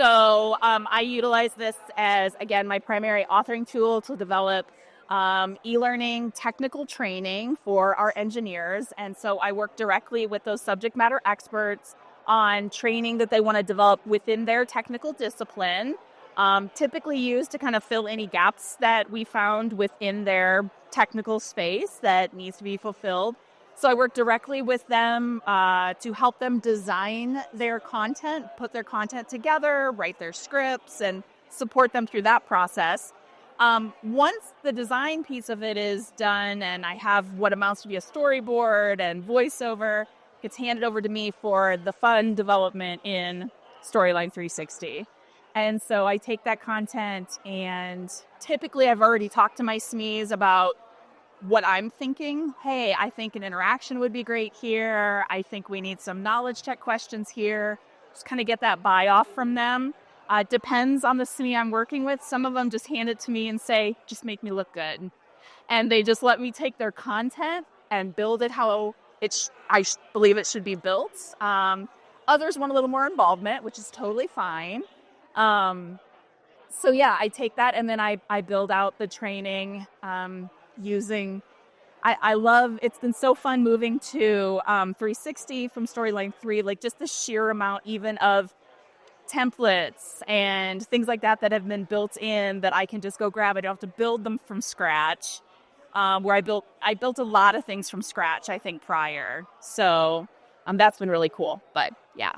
I utilize this as, again, my primary authoring tool to develop e-learning technical training for our engineers. And so I work directly with those subject matter experts on training that they want to develop within their technical discipline, typically used to kind of fill any gaps that we found within their technical space that needs to be fulfilled. So I work directly with them to help them design their content, put their content together, write their scripts, and support them through that process. Once the design piece of it is done and I have what amounts to be a storyboard and voiceover, gets handed over to me for the fun development in Storyline 360. And so I take that content, and typically I've already talked to my SMEs about what I'm thinking. Hey, I think an interaction would be great here. I think we need some knowledge check questions here. Just kind of get that buy off from them. Depends on the SME I'm working with. Some of them just hand it to me and say, just make me look good. And they just let me take their content and build it how I believe it should be built. Others want a little more involvement, which is totally fine. So yeah, I take that and then I build out the training using, I love, it's been so fun moving to 360 from Storyline 3, like just the sheer amount even of templates and things like that have been built in that I can just go grab. I don't have to build them from scratch, where I built a lot of things from scratch, I think, prior. So that's been really cool, but yeah.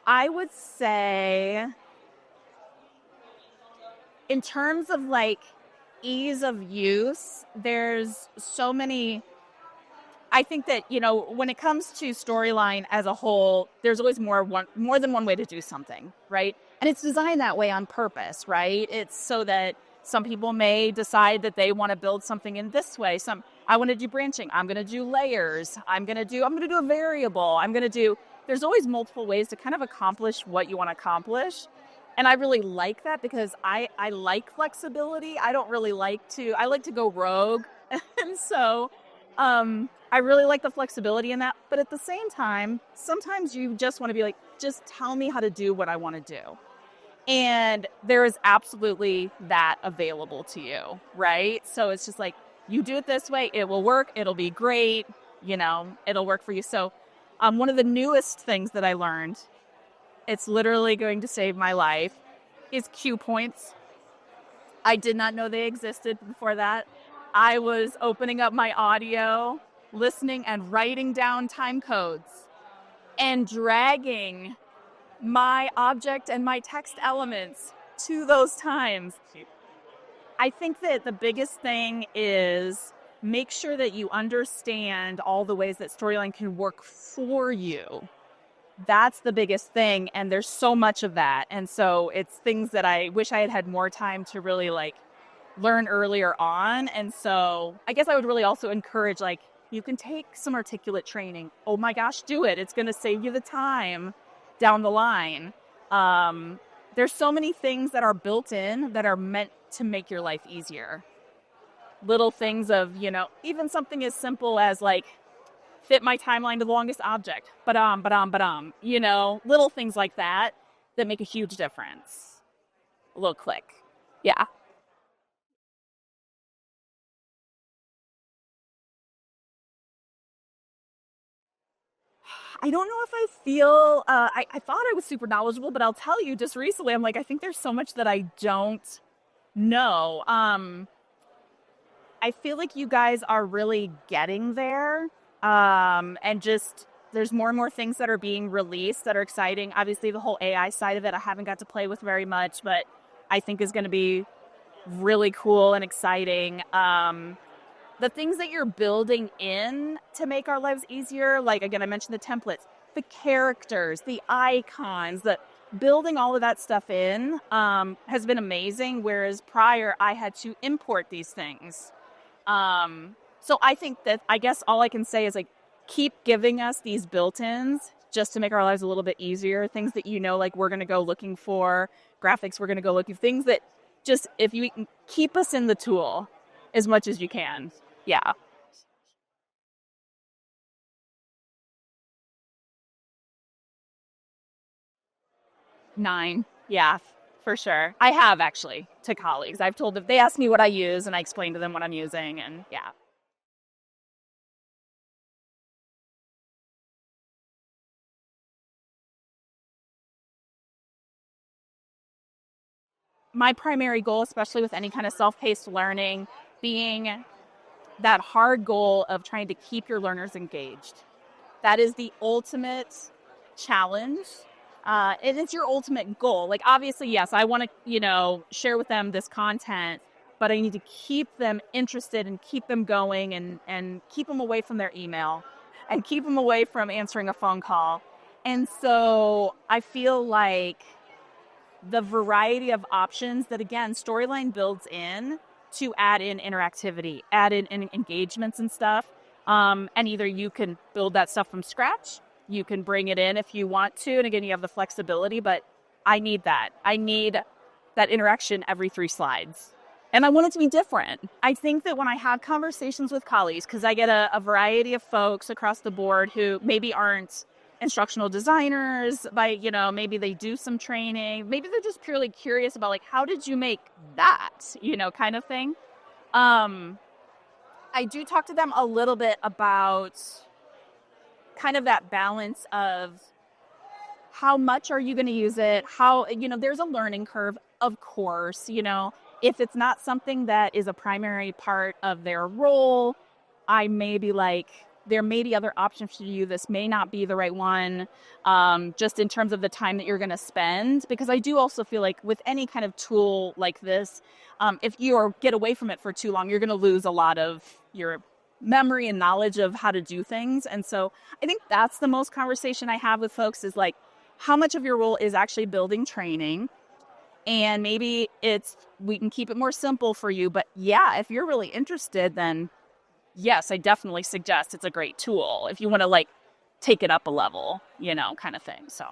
I would say in terms of like ease of use, there's so many. I think that, when it comes to Storyline as a whole, there's always more than one way to do something, right? And it's designed that way on purpose, right? It's so that some people may decide that they want to build something in this way. I want to do branching. I'm going to do layers. I'm going to do a variable. There's always multiple ways to kind of accomplish what you want to accomplish. And I really like that because I like flexibility. I like to go rogue. And so I really like the flexibility in that. But at the same time, sometimes you just want to be like, just tell me how to do what I want to do. And there is absolutely that available to you, right? So it's just like, you do it this way, it will work, it'll be great, it'll work for you. So one of the newest things that I learned, it's literally going to save my life, is cue points. I did not know they existed before that. I was opening up my audio, listening and writing down time codes and dragging my object and my text elements to those times. I think that the biggest thing is make sure that you understand all the ways that Storyline can work for you. That's the biggest thing, and there's so much of that. And so it's things that I wish I had had more time to really learn earlier on. And so I guess I would really also encourage, you can take some articulate training. Oh my gosh, do it. It's going to save you the time down the line. There's so many things that are built in that are meant to make your life easier. Little things of, even something as simple as fit my timeline to the longest object. Little things like that make a huge difference. A little click. Yeah. I don't know if I feel, I thought I was super knowledgeable, but I'll tell you just recently, I'm like, I think there's so much that I don't know. I feel like you guys are really getting there. And just, there's more and more things that are being released that are exciting. Obviously, the whole AI side of it, I haven't got to play with very much, but I think is going to be really cool and exciting. The things that you're building in to make our lives easier, again, I mentioned the templates, the characters, the icons, building all of that stuff in has been amazing, whereas prior I had to import these things. So I think that, I guess all I can say is keep giving us these built-ins just to make our lives a little bit easier. Things that we're going to go looking for, graphics we're going to go looking, things that just, if you can keep us in the tool as much as you can. Yeah. 9. Yeah, for sure. I have actually to colleagues. I've told them, they ask me what I use and I explain to them what I'm using. And yeah. My primary goal, especially with any kind of self paced learning, being that hard goal of trying to keep your learners engaged. That is the ultimate challenge. It is your ultimate goal. Like, obviously, yes, I want to, share with them this content, but I need to keep them interested and keep them going and keep them away from their email and keep them away from answering a phone call. And so I feel like the variety of options that, again, Storyline builds in to add in interactivity, add in engagements and stuff. And either you can build that stuff from scratch, you can bring it in if you want to. And again, you have the flexibility, but I need that. I need that interaction every 3 slides. And I want it to be different. I think that when I have conversations with colleagues, because I get a variety of folks across the board who maybe aren't instructional designers, maybe they do some training, maybe they're just purely curious about, like, how did you make that, kind of thing. I do talk to them a little bit about kind of that balance of how much are you going to use it? How, there's a learning curve, of course, if it's not something that is a primary part of their role, I may be like, there may be other options for you. This may not be the right one, just in terms of the time that you're going to spend. Because I do also feel like with any kind of tool like this, if you get away from it for too long, you're going to lose a lot of your memory and knowledge of how to do things. And so I think that's the most conversation I have with folks is like, how much of your role is actually building training? And maybe we can keep it more simple for you. But yeah, if you're really interested, then yes, I definitely suggest it's a great tool if you want to like take it up a level, kind of thing. So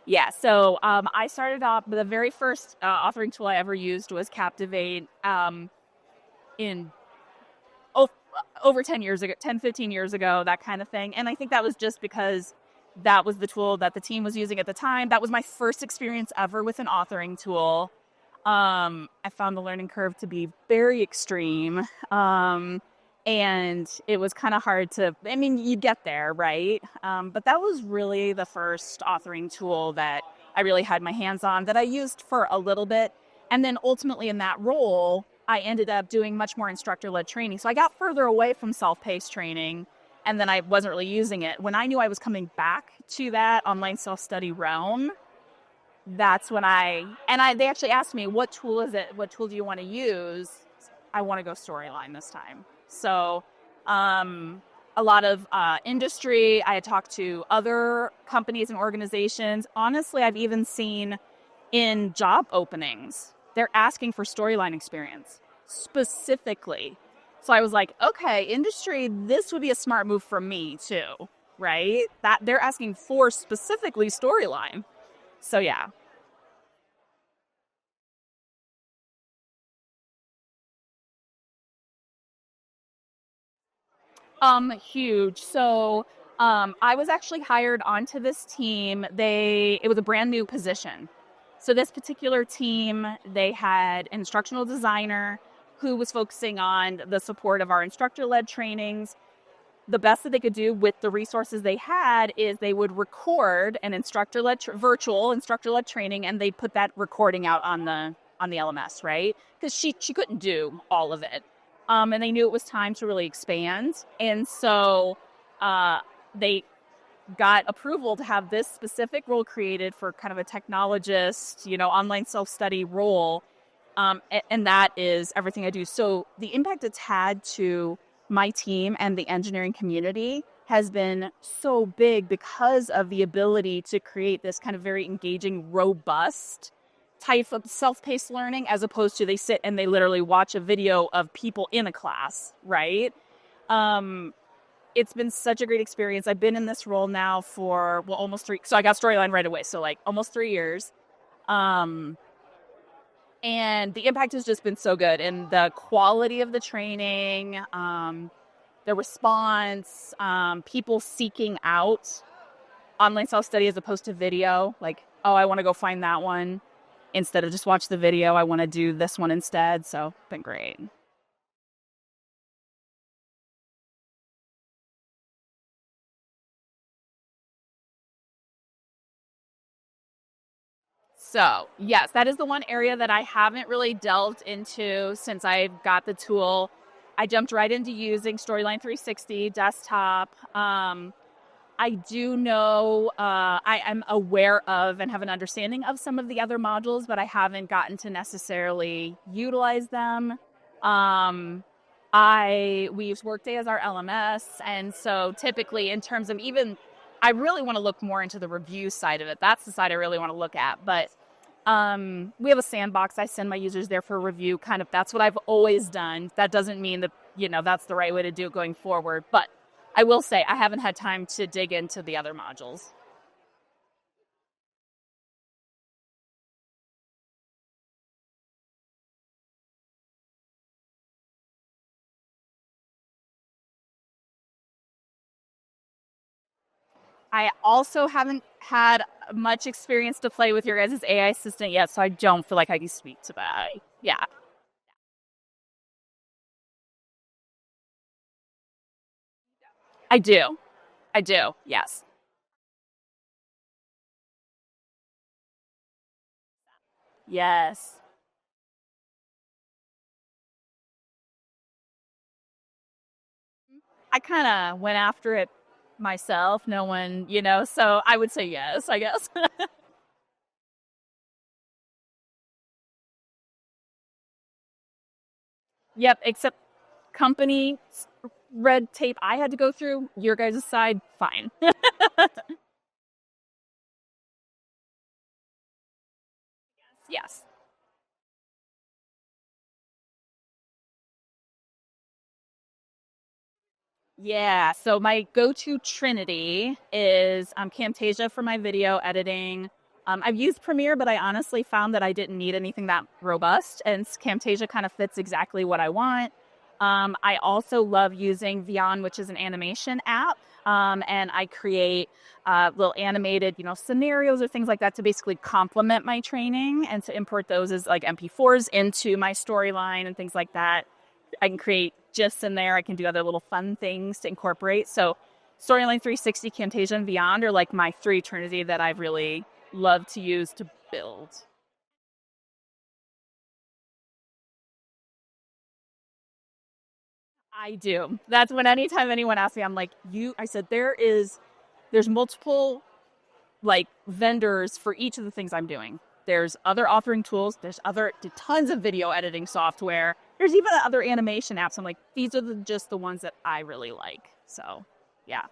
yeah, so I started off, the very first authoring tool I ever used was Captivate in oh, over 10 years ago, 10, 15 years ago, that kind of thing. And I think that was just because that was the tool that the team was using at the time. That was my first experience ever with an authoring tool. I found the learning curve to be very extreme. And it was kind of hard you get there, right? But that was really the first authoring tool that I really had my hands on, that I used for a little bit. And then ultimately in that role, I ended up doing much more instructor-led training. So I got further away from self-paced training, and then I wasn't really using it. When I knew I was coming back to that online self-study realm, that's when they actually asked me, what tool is it? What tool do you want to use? I want to go Storyline this time. So a lot of industry, I had talked to other companies and organizations. Honestly, I've even seen in job openings, they're asking for Storyline experience specifically. So I was like, okay, industry, this would be a smart move for me too, right? That they're asking for specifically Storyline. So yeah. Huge. So I was actually hired onto this team. It was a brand new position. So this particular team, they had an instructional designer who was focusing on the support of our instructor-led trainings. The best that they could do with the resources they had is they would record an virtual instructor-led training, and they put that recording out on the LMS, right? Because she couldn't do all of it, and they knew it was time to really expand, and so they got approval to have this specific role created for kind of a technologist, online self-study role, and that is everything I do. So the impact it's had to my team and the engineering community has been so big because of the ability to create this kind of very engaging, robust type of self-paced learning, as opposed to they sit and they literally watch a video of people in a class, right? It's been such a great experience. I've been in this role now for, almost 3. So I got Storyline right away. So like almost 3 years. And the impact has just been so good, and the quality of the training, the response, people seeking out online self-study as opposed to video. Like, oh, I want to go find that one. Instead of just watch the video, I want to do this one instead. So, been great. So, yes, that is the one area that I haven't really delved into since I've got the tool. I jumped right into using Storyline 360 desktop. I do know, I'm aware of and have an understanding of some of the other modules, but I haven't gotten to necessarily utilize them. Um, we use Workday as our LMS, and so typically, in terms of even, I really want to look more into the review side of it. That's the side I really want to look at. But we have a sandbox. I send my users there for review. Kind of, that's what I've always done. That doesn't mean that that's the right way to do it going forward, but I will say I haven't had time to dig into the other modules. I also haven't had much experience to play with your guys' AI assistant yet, so I don't feel like I can speak to that. Yeah, I do. I do. Yes. Yes. I kind of went after it myself. No one, so I would say yes, I guess. Yep, except company red tape I had to go through. Your guys' side, fine. Yes. Yeah, so my go-to trinity is Camtasia for my video editing. I've used Premiere, but I honestly found that I didn't need anything that robust, and Camtasia kind of fits exactly what I want. I also love using Vyond, which is an animation app, and I create little animated, scenarios or things like that to basically complement my training and to import those as like MP4s into my storyline and things like that. I can create GIFs in there. I can do other little fun things to incorporate. So Storyline 360, Camtasia, and Vyond are like my three trinity that I've really loved to use to build. I do. That's when anytime anyone asks me, I'm like, I said, there's multiple like vendors for each of the things I'm doing. There's other authoring tools. There's tons of video editing software. There's even other animation apps. I'm like, these are just the ones that I really like. So, yeah.